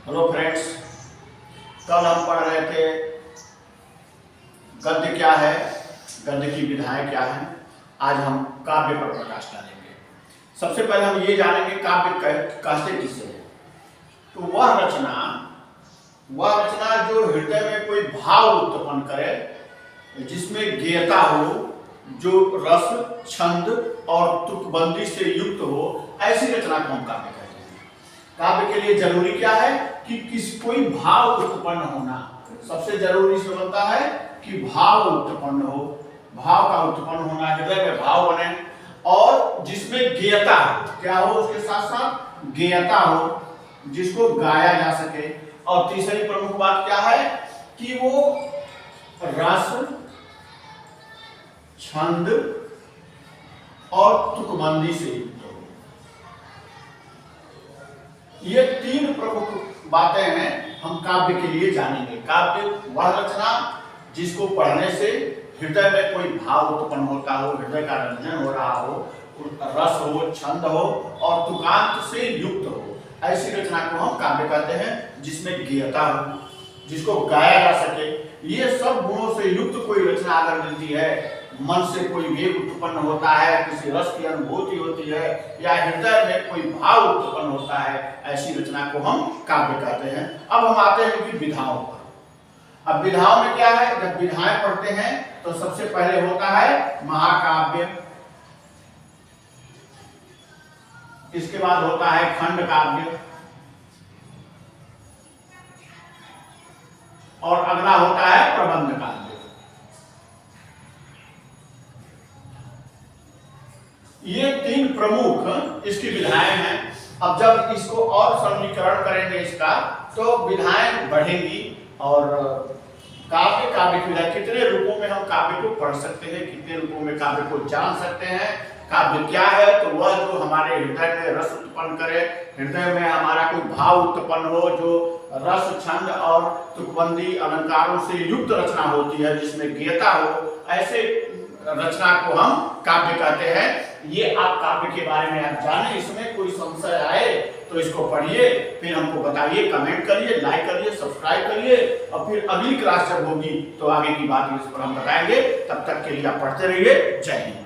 Hello friends, कल हम पढ़ रहे थे गद्य क्या है, गद्य की विधाएं क्या हैं। आज हम काव्य पर प्रकाश डालेंगे। सबसे पहले हम ये जानेंगे काव्य कहते किसे हैं। तो वह रचना जो हृदय में कोई भाव उत्पन्न करे, जिसमें गेयता हो, जो रस, छंद और तुकबंदी से युक्त हो, ऐसी रचना को हम काव्य कहते हैं। काव्य के लिए जरूरी क्या है कि कोई भाव उत्पन्न होना। सबसे जरूरी इसमें बनता है कि भाव उत्पन्न हो, भाव का उत्पन्न होना, हृदय में भाव बने और जिसमें गेयता हो। क्या हो? उसके साथ साथ गेयता हो, जिसको गाया जा सके। और तीसरी प्रमुख बात क्या है कि वो रस, छंद और तुकबंदी से युक्त हो। ये तीन प्रमुख बातें हैं हम काव्य के लिए जानेंगे। काव्य वह रचना जिसको पढ़ने से हृदय में कोई भाव उत्पन्न होता हो, हृदय का रंजन हो रहा हो, रस हो, छंद हो और तुकांत से युक्त हो, ऐसी रचना को हम काव्य कहते हैं। जिसमें गेयता हो, जिसको गाया जा सके, ये सब गुणों से युक्त कोई रचना अगर मिलती है, मन से कोई वेग उत्पन्न होता है, किसी रस की अनुभूति होती है या हृदय में कोई भाव उत्पन्न होता है, ऐसी रचना को हम काव्य कहते हैं। अब हम आते हैं कि विधाओं पर। अब विधाओं में क्या है? जब विधाएं पढ़ते हैं तो सबसे पहले होता है महाकाव्य, इसके बाद होता है खंड काव्य और अगला होता है प्रबंध काव्य। ये तीन प्रमुख इसकी विधाएं हैं। अब जब इसको और सरलीकरण करेंगे इसका, तो विधाएं बढ़ेंगी और काव्य की विधा, कितने रूपों में हम काव्य को पढ़ सकते हैं, कितने रूपों में काव्य को जान सकते हैं। काव्य क्या है? तो वह जो हमारे हृदय में रस उत्पन्न करे, हृदय में हमारा कोई भाव उत्पन्न हो, जो रस, छंद और तुकबंदी अलंकारों से युक्त रचना होती है, जिसमें गेयता हो, ऐसे रचना को हम काव्य कहते हैं। ये आप काव्य के बारे में आप जाने, इसमें कोई संशय आए तो इसको पढ़िए, फिर हमको बताइए, कमेंट करिए, लाइक करिए, सब्सक्राइब करिए और फिर अगली क्लास जब होगी तो आगे की बात इस पर हम बताएंगे। तब तक के लिए आप पढ़ते रहिए। जय हिंद।